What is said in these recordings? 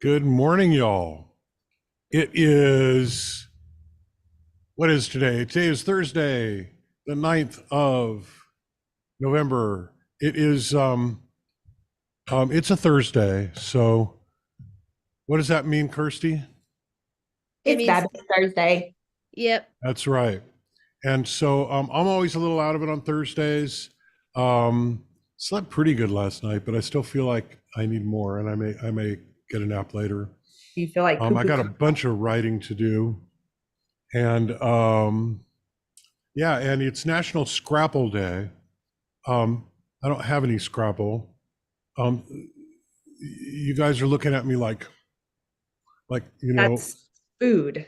Good morning, y'all. It is, what is today? Today is Thursday, the 9th of November. It's a Thursday. So what does that mean, Kirsty? It It's means, Baptist Thursday. yep. That's right. And so I'm always a little out of it on Thursdays. Um, Slept pretty good last night, but I still feel like I need more, and I may get a nap later. Do you feel like I poo-poo? got a bunch of writing to do, and yeah, and it's National Scrapple Day. Um, I don't have any Scrapple. Um, you guys are looking at me like That's food.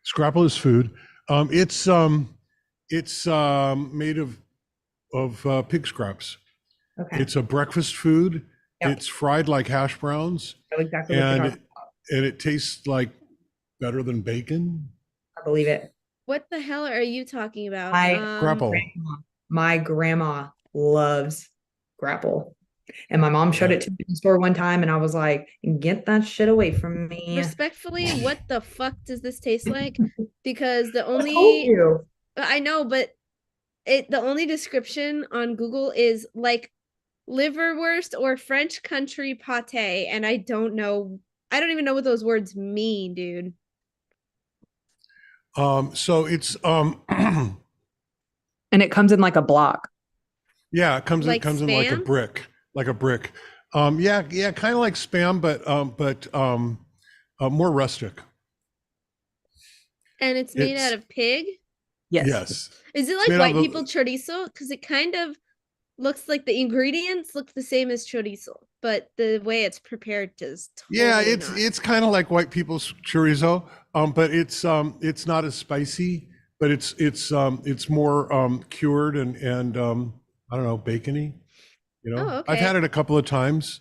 Scrapple is food. It's made of pig scraps. Okay. It's a breakfast food. Yep. It's fried like hash browns, I know exactly what you're and talking it, about. and it tastes like better than bacon. I believe it. What the hell are you talking about? My Scrapple. my grandma loves grapple. And my mom showed Yeah. it to me in the store one time, and I was like, get that shit away from me. Respectfully, what the fuck does this taste like? Because the I told only you. I know, but the only description on Google is like liverwurst or French country pate, and I don't even know what those words mean, dude. So it's And it comes in like a block. yeah, it Like comes in like a spam? brick, like a brick. Yeah, kind of like spam, but more rustic. And it's made out It's of pig? Yes. yes, Is it it's like made out white of people chorizo? Because it kind of looks like the ingredients look the same as chorizo, but the way it's prepared is yeah, totally it's not. it's kind of like white people's chorizo, but it's not as spicy, but it's more cured and I don't know, bacony. Oh, I've had okay. it a couple of times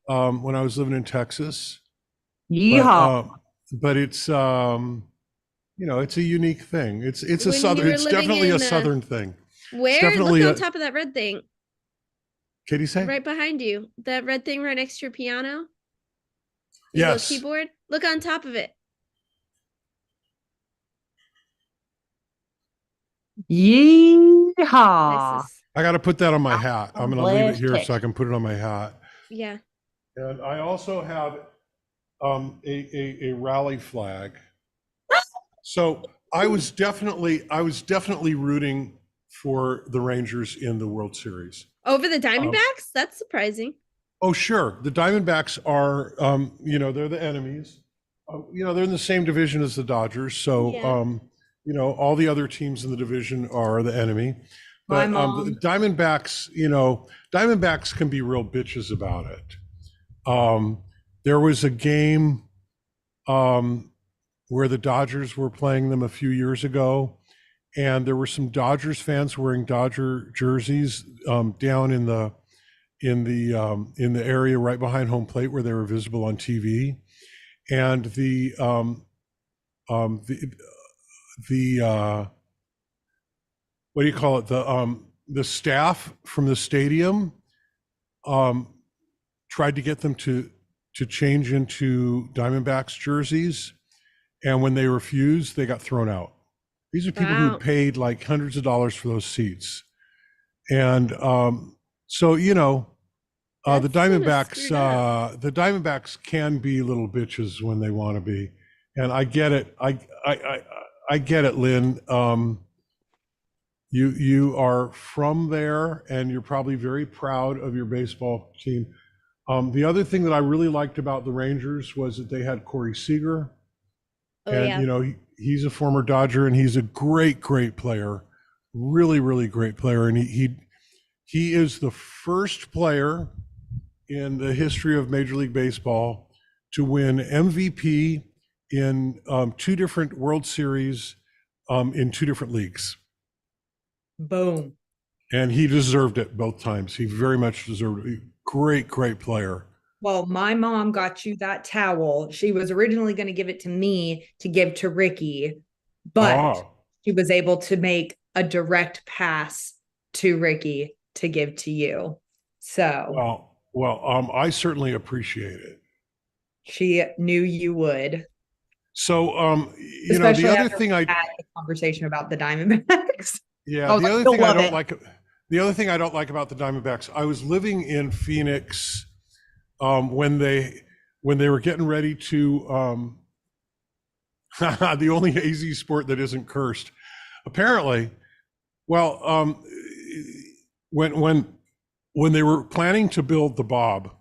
when I was living in Texas, but Yeehaw. it's a unique thing. It's a When you southern. were It's living definitely a in southern thing. It's where? Look definitely on a. top of that red thing Katie say? right behind you. That red thing right next to your piano, your little Yes, keyboard. Look on top of it. This Yeehaw. is I got to put that on my hat. I'm going to leave it Last here check. so I can put it on my hat. yeah. And I also have a rally flag. So I was definitely rooting for the Rangers in the World Series. Over the Um, Diamondbacks? That's surprising. oh, sure. The Diamondbacks are, they're the enemies. They're in the same division as the Dodgers. So, Yeah. all the other teams in the division are the enemy. My But the mom. Diamondbacks can be real bitches about it. There was a game um, where the Dodgers were playing them a few years ago, and there were some Dodgers fans wearing Dodger jerseys down in the area right behind home plate where they were visible on TV, and the what do you call it, the staff from the stadium um, tried to get them to change into Diamondbacks jerseys, and when they refused, they got thrown out. These are people who had Wow. paid like hundreds of dollars for those seats, and so the That's kind of Diamondbacks, screwed up. the Diamondbacks can be little bitches when they want to be, and I get it. I get it, Lynn. You are from there, and you're probably very proud of your baseball team. The other thing that I really liked about the Rangers was that they had Corey Seager, Oh and yeah. he's a former Dodger, and he's a great player, really really great player, and he is the first player in the history of Major League Baseball to win MVP in two different World Series in two different leagues. Boom. And he deserved it both times. He very much deserved it. Great player. Well, my mom got you that towel. She was originally going to give it to me to give to Ricky, but Ah, she was able to make a direct pass to Ricky to give to you. So, well, I certainly appreciate it. She knew you would. So, Especially the other after thing we had the conversation about the Diamondbacks. I was the like, other you'll thing I love don't it. like, the other thing I don't like about the Diamondbacks, I was living in Phoenix when they were getting ready to the only AZ sport that isn't cursed, apparently. Well, when they were planning to build the Bob,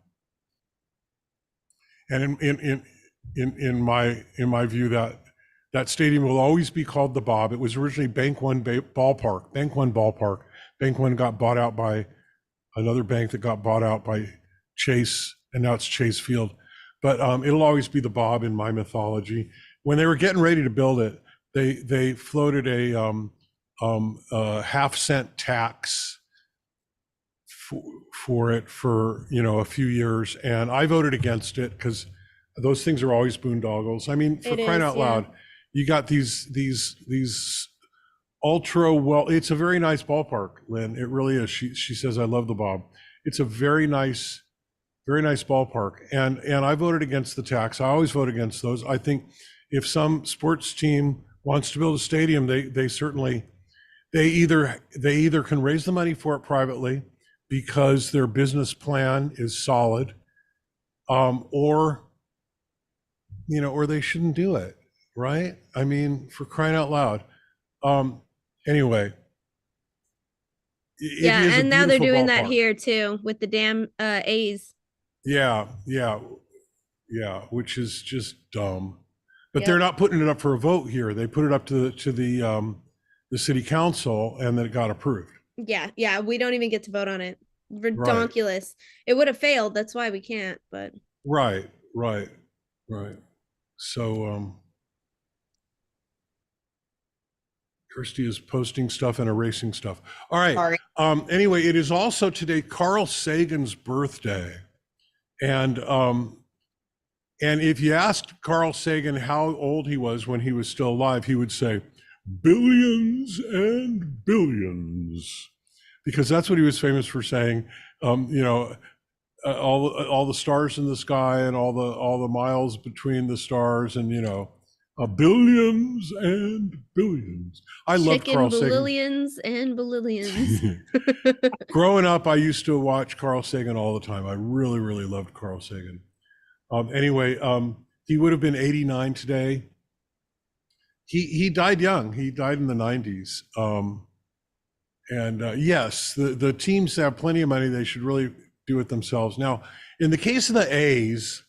and in my view, that stadium will always be called the Bob. It was originally Bank One Ballpark. Bank One Ballpark. Bank One got bought out by another bank that got bought out by Chase, and now it's Chase Field. But it'll always be the Bob in my mythology. When they were getting ready to build it, they floated a half-cent tax for it for a few years, and I voted against it because those things are always boondoggles. I mean, for It crying is, out yeah. loud, you got these ultra well. It's a very nice ballpark, Lynn. It really is. She says I love the Bob. It's a very nice ballpark, and I voted against the tax. I always vote against those. I think if some sports team wants to build a stadium, they certainly they either can raise the money for it privately because their business plan is solid, or or they shouldn't do it, right? I mean, for crying out loud. Anyway, it Yeah, is a and now they're beautiful doing that ballpark. here too with the damn A's. Yeah, which is just dumb. But Yep. they're not putting it up for a vote here. They put it up to the city council, and then it got approved. Yeah, we don't even get to vote on it. Redonkulous. It would have failed. That's why we can't, but Right. So Kirsty is posting stuff and erasing stuff. All right. Sorry. Anyway, it is also today Carl Sagan's birthday. And if you asked Carl Sagan how old he was when he was still alive, he would say billions and billions, because that's what he was famous for saying. All the stars in the sky and all the miles between the stars, and billions and billions. I loved chicken Carl Sagan. billions and billions. Growing up, I used to watch Carl Sagan all the time. I really, really loved Carl Sagan. Anyway, he would have been 89 today. He died young. He died in the 90s. Yes, the teams have plenty of money. They should really do it themselves. Now, in the case of the A's,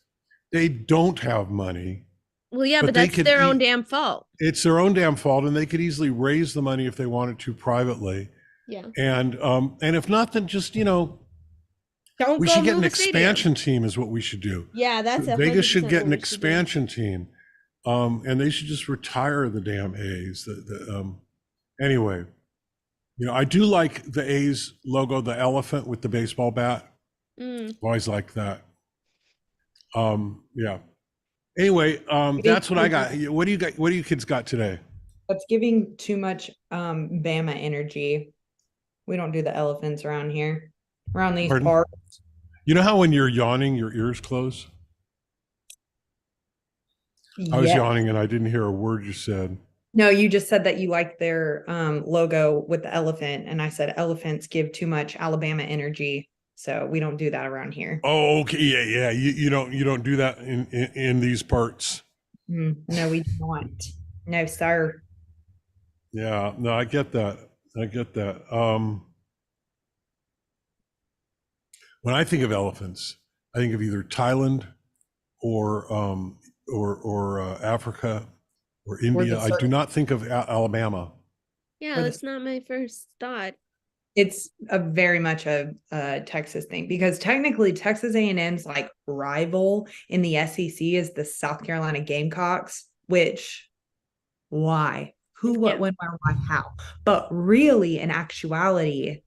they don't have money. Well, yeah, but that's their own damn fault. It's their own damn fault, and they could easily raise the money if they wanted to privately. Yeah. And if not, then just we should get an expansion team is what we should do. Yeah, that's Vegas should get an expansion team, and they should just retire the damn A's. Anyway, I do like the A's logo, the elephant with the baseball bat. Always like that. Yeah. Anyway, that's what I got. What do you got? What do you kids got today? That's giving too much Bama energy. We don't do the elephants around here. Around these parts. You know how when you're yawning, your ears close? I was yawning and I didn't hear a word you said. No, you just said that you like their logo with the elephant, and I said elephants give too much Alabama energy, so we don't do that around here. Oh, okay, yeah. You don't do that in these parts. No, we don't. No, sir. Yeah, no, I get that. When I think of elephants, I think of either Thailand or Africa or India. I do not think of Alabama. Yeah, that's not my first thought. It's very much a Texas thing, because technically Texas A&M's like rival in the SEC is the South Carolina Gamecocks, which why? Who, what, when, where, why, how? But really, in actuality,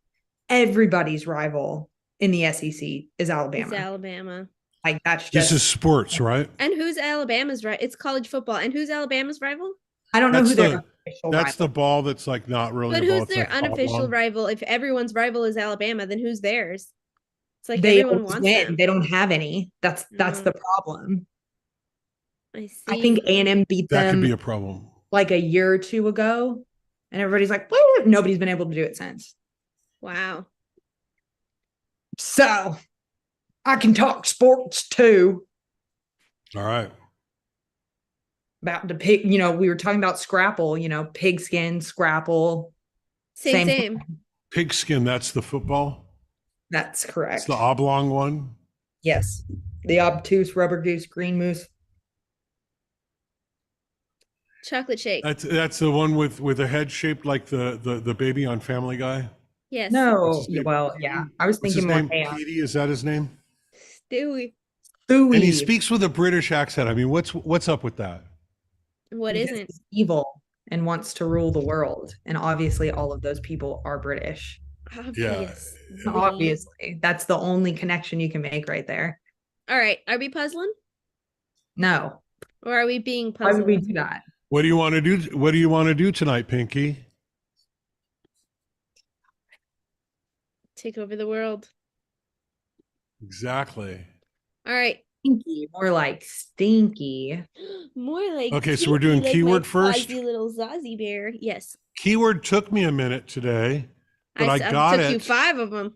everybody's rival in the SEC is Alabama. It's Alabama. Like that's just this is sports, right? And who's Alabama's right? It's college football. And who's Alabama's rival? I don't know who their official rival. That's the ball that's like not really. But who's their unofficial rival? If everyone's rival is Alabama, then who's theirs? It's like they everyone wants them. They don't have any. That's the problem. I see. I think A&M beat That could them be a problem. like a year or two ago. And everybody's like, "Woo!" Nobody's been able to do it since. Wow. So I can talk sports too. All right. About to pick, we were talking about Scrapple, pigskin, Scrapple. Same. Pigskin, that's the football. That's It's correct. the oblong one. Yes. The obtuse rubber goose green moose. Chocolate shake. That's the one with a head shaped like the baby on Family Guy. Yes. No, his name? well, yeah. I was What's his thinking more name? Petey, is that his name? Stewie. Stewie. And he speaks with a British accent. I mean, what's up with that? What Because isn't? he's evil and wants to rule the world. And obviously all of those people are British. Obvious. Obviously. That's the only connection you can make right there. All right. Are we puzzling? No. Or are we being Why puzzled? would we do that? What do you want to do? What do you want to do tonight, Pinky? Take over the world. Exactly. All right. Stinky, more like stinky. More like Okay, so we're doing kinky, keyword my first? fuzzy little Zazie bear. Yes. Keyword took me a minute today, but I got took it. you 5 of them.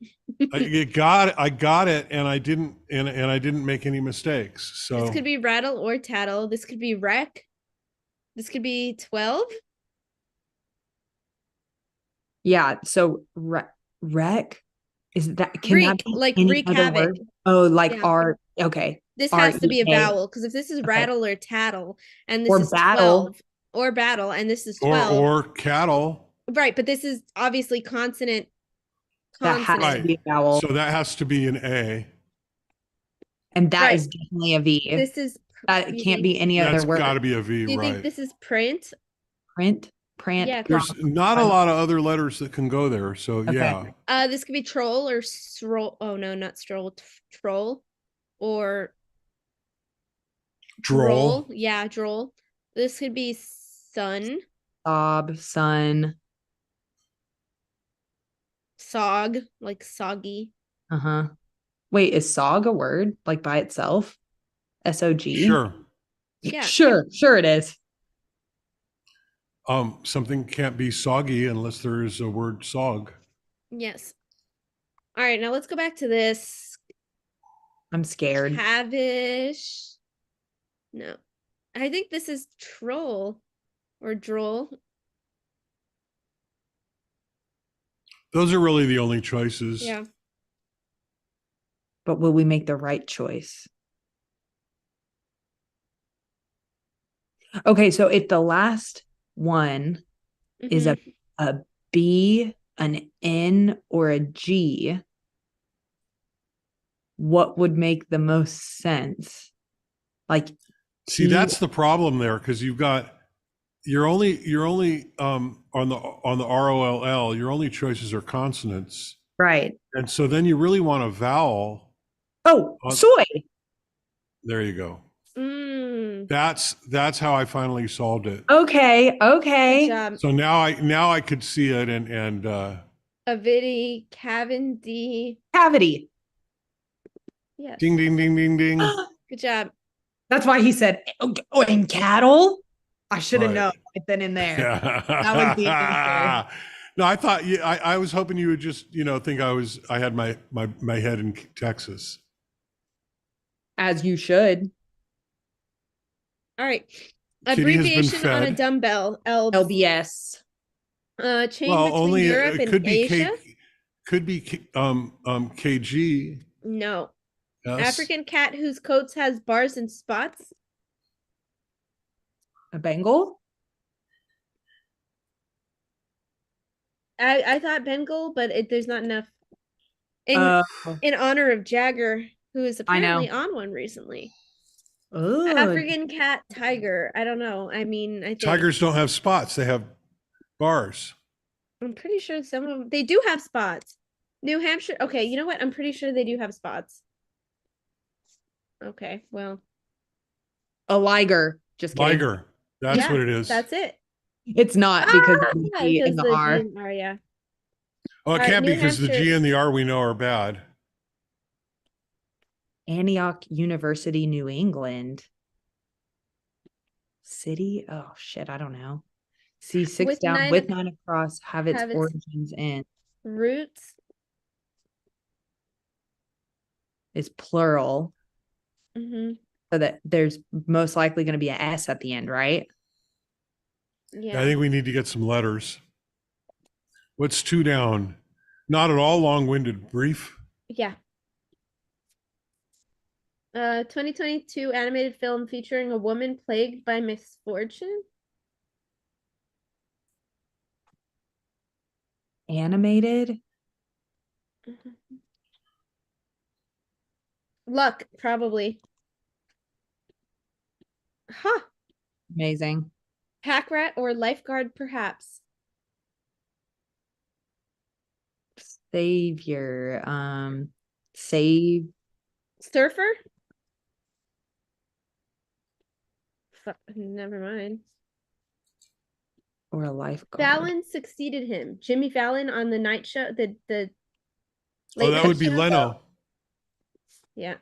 I got it, and I didn't make any mistakes. So This could be rattle or tattle. This could be wreck. This could be 12. Yeah. So wreck is that can Wreak, that be like any wreak other havoc. word? Oh, like Yeah. R. Okay. This has to be a REA. vowel because if this is rattle or tattle and this Or is battle. 12 or battle and this is 12. or cattle. Right, but this is obviously consonant. That has Right. to be a vowel. So that has to be an A. And that Right. is definitely a V. This is That can't be any That's other word. got to be a V, Do you right? think this is print? Print, prant. Yeah, There's not a lot of other letters that can go there. So Okay. yeah. This could be troll or stroll. Oh no, not stroll. Troll or Droll. Yeah, droll. This could be sun, Sob, sun. sog, like soggy. Uh-huh. Wait, is sog a word like by itself? S-O-G? Sure. Yeah. Sure it is. Something can't be soggy unless there is a word sog. Yes. All right, now let's go back to this. I'm scared. Cavish. No. I think this is troll or droll. Those are really the only choices. Yeah. But will we make the right choice? Okay, so if the last one is Mhm. a B, an N, or a G, what would make the most sense? Like, See, that's the problem there, because you're only on the ROLL, your only choices are consonants. right. And so then you really want a vowel. Oh, soy. There you go. Mm. That's how I finally solved it. Okay. Good job. So now I could see it and Avidity, Cavendy. Cavity. Yes. ding ding ding ding ding. Good job. That's why he said, oh, and cattle? I should have Right. known right then and there. That was the answer. No, I thought I was hoping you would just think I had my head in Texas. As you should. All right. Kitty has been Abbreviation on a fed. dumbbell. LBS. Chain Well, between only Europe it and could be Asia. KG. No. Yes. African cat whose coats has bars and spots. A Bengal? I thought Bengal, but there's not enough. In honor of Jagger, who is apparently on one recently. African cat tiger. I don't know. I mean, I think Tigers don't have spots; they have bars. I'm pretty sure some of them they do have spots. New Hampshire. Okay, you know what? I'm pretty sure they do have spots. Okay, well, a liger. Just kidding. Liger. That's what it is. That's it. It's not because of the G and the R. G and R, yeah. Oh, it All right, can't be New because the G Hampshire- and the R we know are bad. Antioch University, New England. City? Oh shit, I don't know. See, six With down nine with ac- 9 across, have its have its- origins in Roots. is plural. Mm-hmm. So that there's most likely going to be an S at the end, right? Yeah. I think we need to get some letters. What's 2 down? Not at all long-winded, brief. Yeah. 2022 animated film featuring a woman plagued by misfortune. Animated? Luck, probably. Huh. Amazing. Pack rat or lifeguard, perhaps. Savior. Save Surfer? Never mind. or a lifeguard. Fallon succeeded him. Jimmy Fallon on the night show. The Oh, late that night would be show? Leno. Yeah.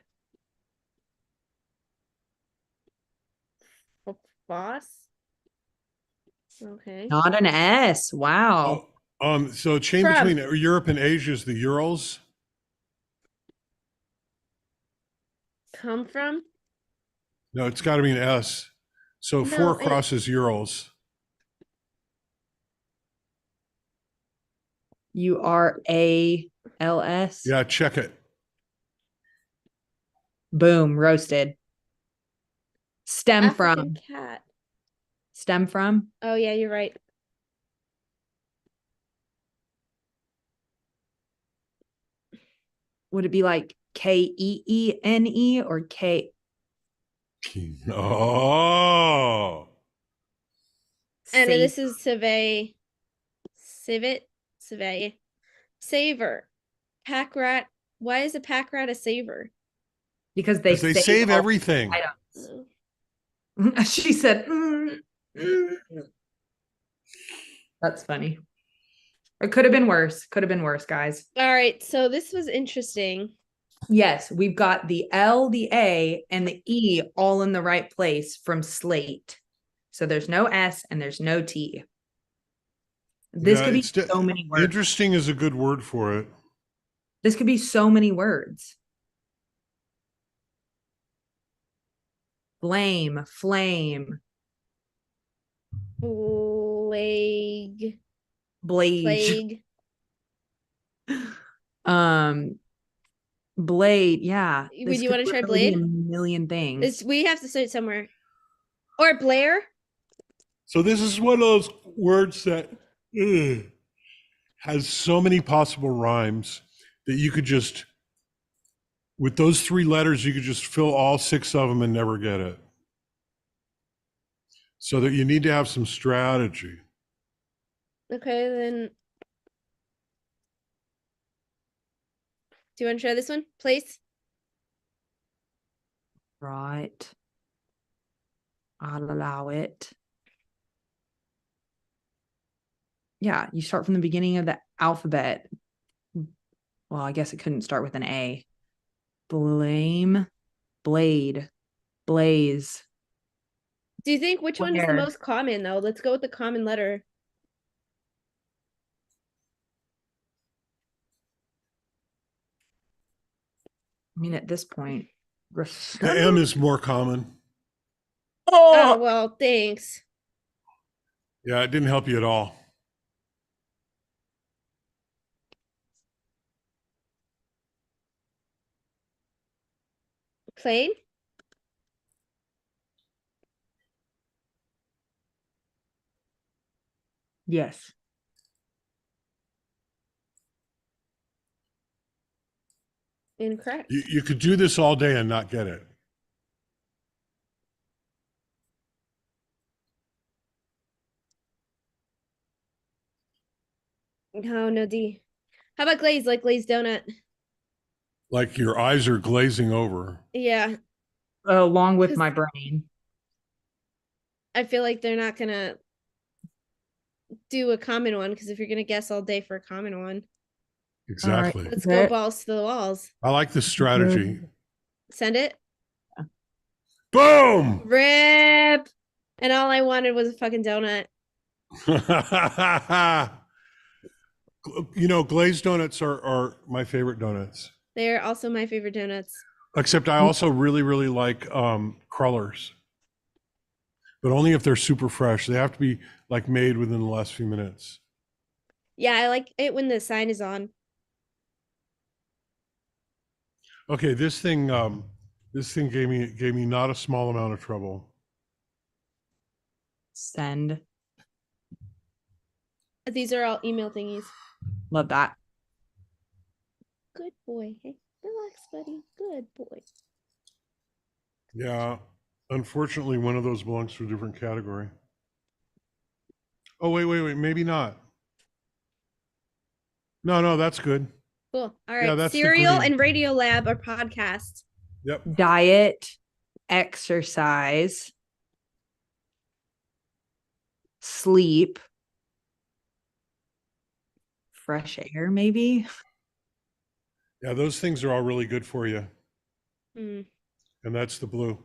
Boss. Okay. Not an S. Wow. So chain From. between Europe and Asia is the Urals. Come from. No, it's got to be an S. So No, 4 across is Urals. URALS. Yeah, check it. Boom. Roasted. Stem African from. cat. Stem from. Oh yeah, you're right. Would it be like KEENE or K? Oh. And Save- this is survey. Survey. Saver. Pack rat. Why is a pack rat a saver? because they Save all everything. items. She said, That's funny. It could have been worse. Could have been worse, guys. All right, so this was interesting. Yes, we've got the L, the A, and the E all in the right place from Slate. So there's no S and there's no T. This could be so many words. Interesting is a good word for it. This could be so many words. Blame, flame, Plague. blade. Plague. Blade, yeah. Would you want to try blade? A million things. We have to start somewhere. Or Blair. So this is one of those words that has so many possible rhymes that you could just, with those 3 letters, you could just fill all 6 of them and never get it. So that you need to have some strategy. Okay, then. Do you want to try this one? Place. Right. I'll allow it. Yeah, you start from the beginning of the alphabet. Well, I guess it couldn't start with an A. Blame, blade, blaze. Do you think which one is the Blair. most common though? Let's go with the common letter. I mean, at this point, The M is more common. Oh, well, thanks. Yeah, it didn't help you at all. Plain? Yes. Incorrect. You could do this all day and not get it. No, no D. How about glaze, like glazed donut? Like your eyes are glazing over. Yeah, Along with 'Cause- my brain. I feel like they're not gonna do a common one because if you're gonna guess all day for a common one, Exactly. let's go balls to the walls. I like the strategy. Send it. Boom! Rip. And all I wanted was a fucking donut. You know, glazed donuts are my favorite donuts. They're also my favorite donuts. Except I also really, really like crullers, but only if they're super fresh. They have to be like made within the last few minutes. Yeah, I like it when the sign is on. Okay, this thing gave me not a small amount of trouble. Send. These are all email thingies. Love that. Good boy. Hey, relax, buddy. Good boy. Yeah, unfortunately, one of those belongs to a different category. Oh, wait, maybe not. No, that's good. Cool. All Yeah, right. that's the Serial green. and Radio Lab are podcasts. Yep. Diet, exercise, sleep, fresh air, maybe. Yeah, those things are all really good for you. Mm. And that's the blue.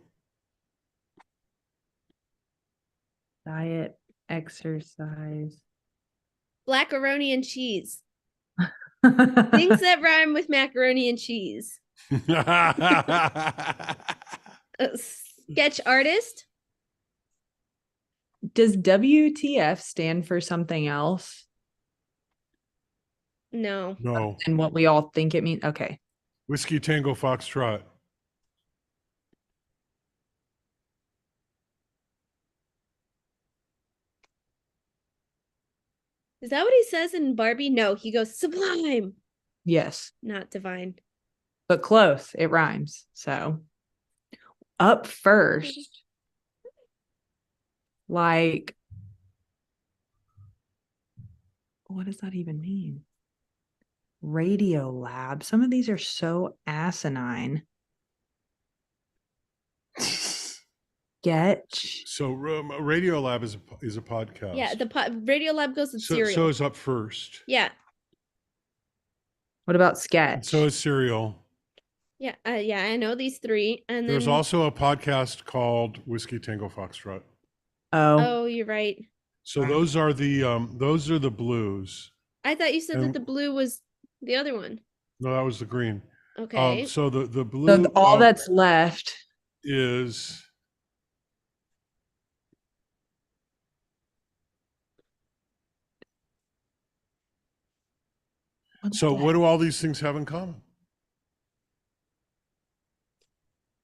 Diet, exercise. Blackaroni and cheese. Things that rhyme with macaroni and cheese. Sketch artist. Does WTF stand for something else No. No. than what we all think it means? Okay. Whiskey Tango Foxtrot. Is that what he says in Barbie? No, he goes sublime, Yes, not divine. but close. It rhymes. So up first, like, what does that even mean? Radio Lab. Some of these are so asinine. Sketch. So Radio Lab is a podcast. Yeah, the Radio Lab goes with cereal. So is up first. Yeah. What about And sketch? so is cereal. Yeah, I know these three. And There's then also a podcast called Whiskey Tango Foxtrot. oh, you're right. So those are the blues. I thought you said that And- the blue was the other one. No, that was the green. Okay. So the blue So all that's left. is so what do all these things have in common?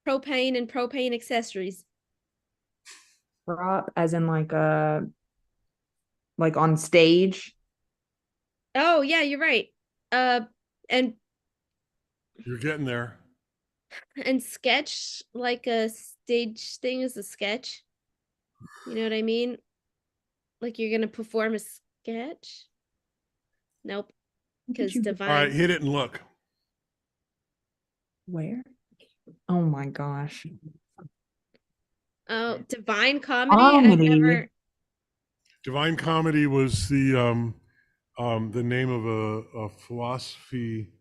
Propane and propane accessories. Prop, as in like on stage. Oh, yeah, you're right. And You're getting there. sketch, like a stage thing, is a sketch. You know what I mean? Like you're gonna perform a sketch. Nope. Because divine. All right, hit it and look. Where? Oh my gosh. Oh, divine comedy. Comedy. I've never. Divine Comedy was the name of a philosophy.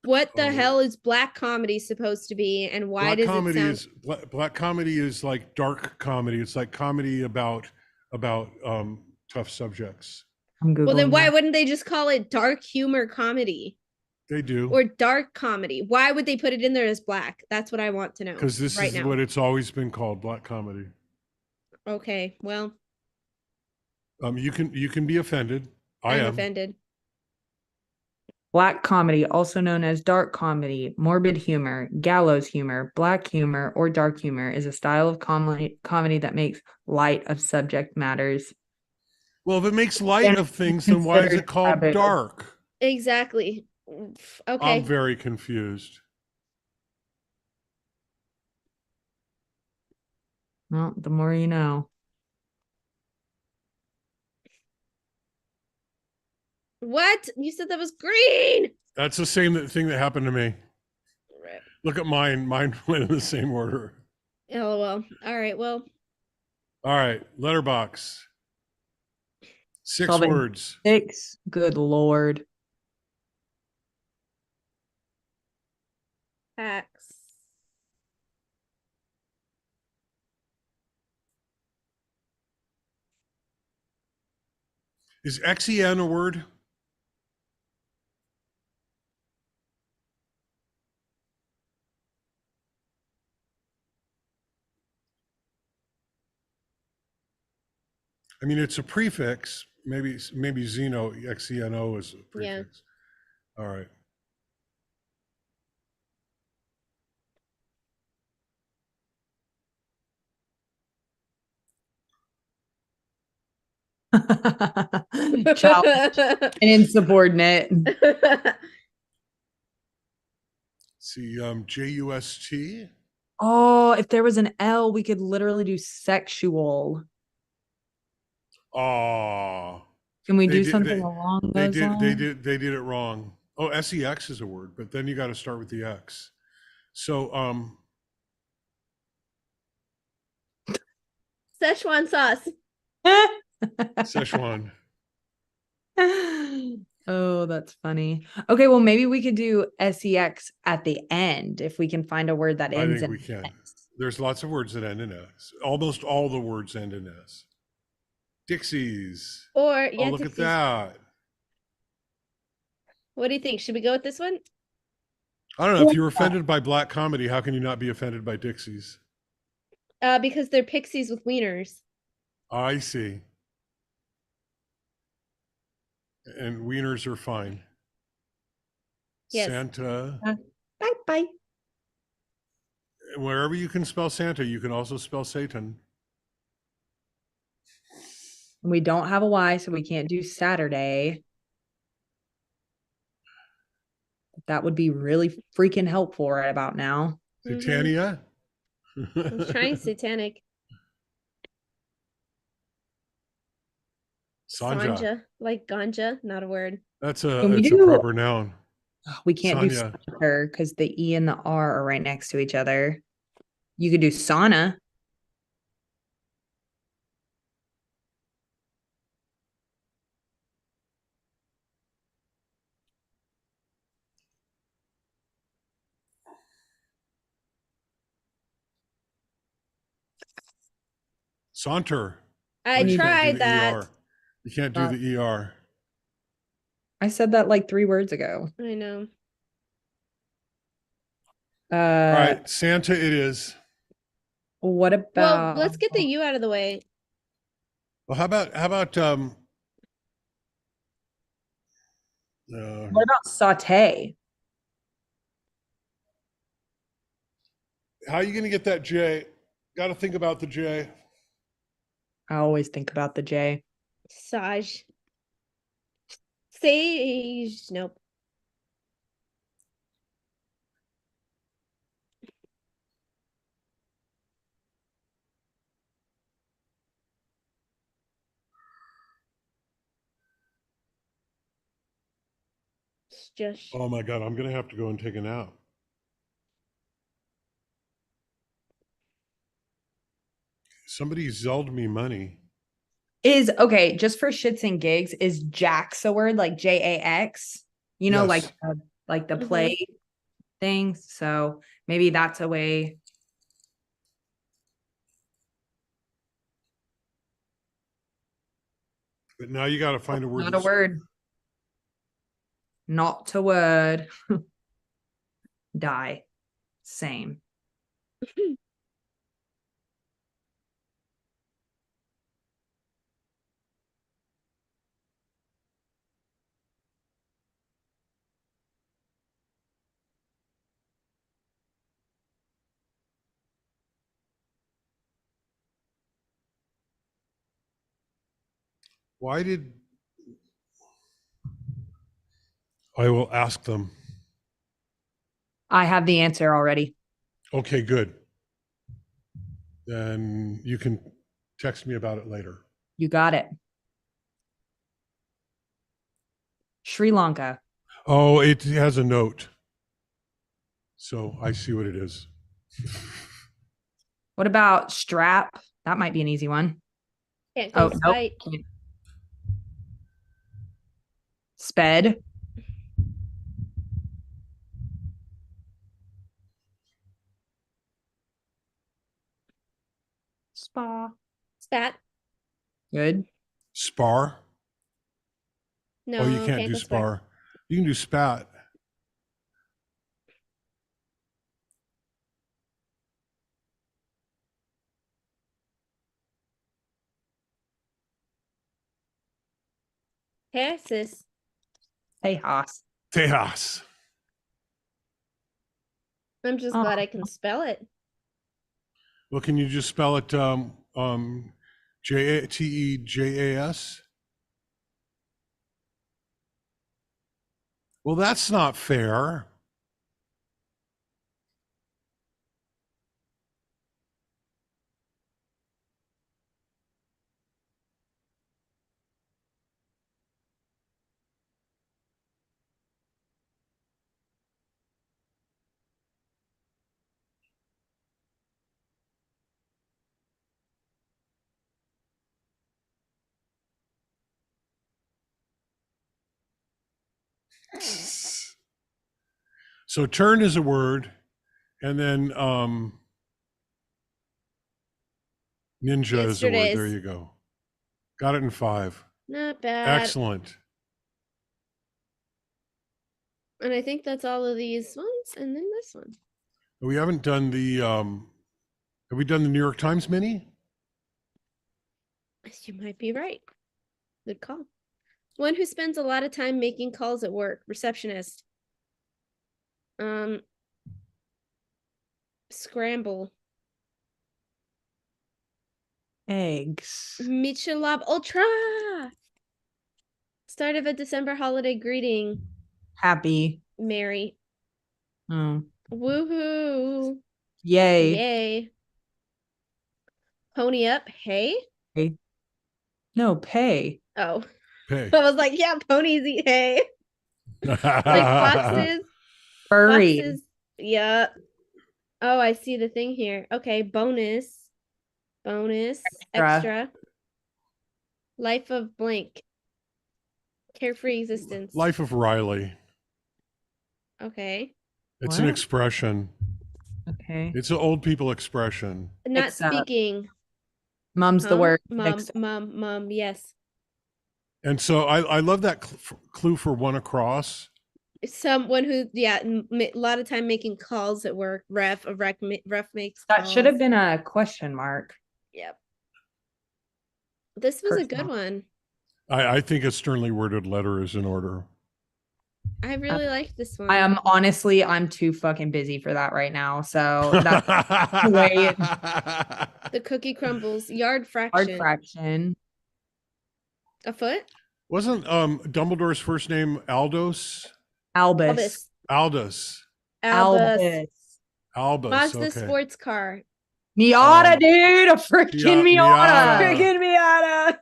What the hell is black comedy supposed to be, and why Black does comedy it sound? black comedy is like dark comedy. It's like comedy about tough subjects. I'm Googling Well, then why that. wouldn't they just call it dark humor comedy They do. or dark comedy? Why would they put it in there as black? That's what I want to know. Because this right is now. what it's always been called, black comedy. Okay, well, You can be offended. I'm am offended. Black comedy, also known as dark comedy, morbid humor, gallows humor, black humor, or dark humor, is a style of comedy that makes light of subject matters. Well, if it makes light And of things, then why is it considered called taboo. dark? Exactly. Okay. I'm very confused. Well, the more you know. What? You said that was green. That's the same thing that happened to me. Right. Look at mine. Mine went in the same order. LOL. All right. Well, All right, letterbox. 6 Solving. words. 6. Good Lord. facts. Is XEN a word? I mean, it's a prefix. Maybe Xeno, XENO is a Yeah. prefix. All right. Challenge. An insubordinate. See, JUST. Oh, if there was an L, we could literally do sexual. Oh, Can we they do did. something along They those did. lines? They did it wrong. Oh, SEX is a word, but then you got to start with the X. So, Szechuan sauce. Szechuan. Oh, that's funny. Okay, well, maybe we could do sex at the end if we can find a word that I ends think in we can. S. There's lots of words that end in S. Almost all the words end in S. Dixies. Or Oh, yeah, look at Dixie's. that. What do you think? Should we go with this one? I don't know. If you're offended by black comedy, how can you not be offended by Dixies? Because they're pixies with wieners. I see. And wieners are fine. Yes. Santa. Bye bye. Wherever you can spell Santa, you can also spell Satan. We don't have a Y, so we can't do Saturday. That would be really freaking helpful right about now. Titania. I was trying satanic. Sanja. Sanja, like ganja, not a word. That's Can we it's a do? proper noun. We can't do Sanya. saunter because the E and the R are right next to each other. You could do sauna. Saunter. I But you can't do tried the that. ER. You can't do the ER. I said that like 3 words ago. I know. All right, Santa it is. What Well, about let's get the U out of the way. Well, how about what about saute? how are you going to get that J? Got to think about the J. I always think about the J. Sage. Sage. Nope. It's just Oh my God, I'm going to have to go and take a nap. Somebody zelled me money. Is okay, just for shits and gigs, is Jax a word like JAX? You know, Yes. like the play thing. So maybe that's a way. But now you got to find a word Not a that's word. Not a word. Die. Same. why did I will ask them. I have the answer already. Okay, good. Then you can text me about it later. You got it. Sri Lanka. Oh, it has a note. So I see what it is. What about strap? That might be an easy one. can't go Oh, nope. spite. Can't. Sped. Spa. Spat. Good. Spar. No, Oh, you can't do go spar. You can do spat. Texas. Hey, Haas. Tejas. I'm just Oh. glad I can spell it. Well, can you just spell it Tejas? Well, that's not fair. So turn is a word, and then ninja is a word. There Yesterday's. you go. Got it in 5. Not bad. Excellent. And I think that's all of these ones, and then this one. We haven't done the have we done the New York Times mini? You might be right. Good call. One who spends a lot of time making calls at work. Receptionist. Scramble. Eggs. Michelob Ultra. Start of a December holiday greeting. Happy. Merry. Oh. Woohoo. Yay. Yay. Pony up. Hey? Hey. No, pay. Oh. Pay. I was like, yeah, ponies eat hay. Like foxes. Furry. Foxes. Yeah. Oh, I see the thing here. Okay, bonus. Bonus. Extra. Life of blank. Carefree existence. Life of Riley. Okay. It's an What? expression. Okay. It's an old people expression. Not Except- speaking. Mum's the word. Mom, yes. And so I love that clue for one across. Someone who, yeah, a lot of time making calls at work. Ref makes That calls. should have been a question mark. Yep. This was a good Personal. one. I think a sternly worded letter is in order. I really like this one. I am honestly, I'm too fucking busy for that right now. So that's the way The cookie crumbles. Yard hard fraction. fraction. A foot? Wasn't Dumbledore's first name Aldous? Albus. Albus. Aldous. Albus. Albus. Mazda Okay. sports car. Miata, dude. A freaking Miata. Freaking Miata.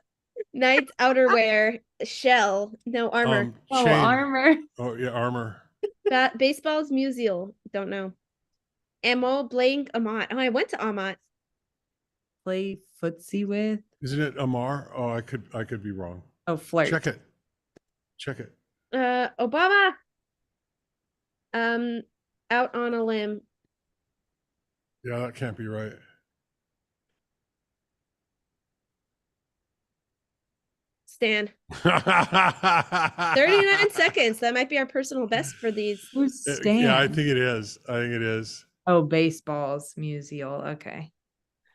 Knight's outerwear. Shell. No, armor. Oh, Chain. armor. Oh yeah, armor. Baseball's musial. Don't know. Ammo blank Amat. Oh, I went to Amat. Play footsie with. Isn't it Amar? Oh, I could be wrong. Oh, flirt. Check it. Check it. Obama. Out on a limb. Yeah, that can't be right. Stan. 39 seconds. That might be our personal best for these. Who's Stan? Yeah, I think it is. I think it is. Oh, baseball's musial. Okay.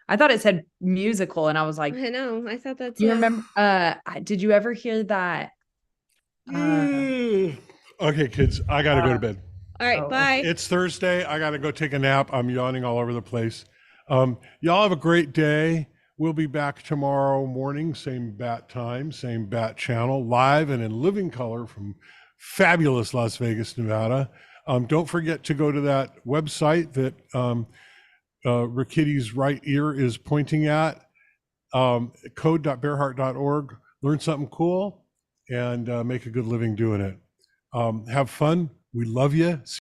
I thought it said musical, and I was like, I know. I thought that too. you remember? Did you ever hear that? Okay, kids, I gotta go to bed. All right, bye. It's Thursday. I gotta go take a nap. I'm yawning all over the place. Y'all have a great day. We'll be back tomorrow morning, same bat time, same bat channel, live and in living color from fabulous Las Vegas, Nevada. Don't forget to go to that website that Rickity's right ear is pointing at, code.bearheart.org. Learn something cool and make a good living doing it. Have fun. We love you.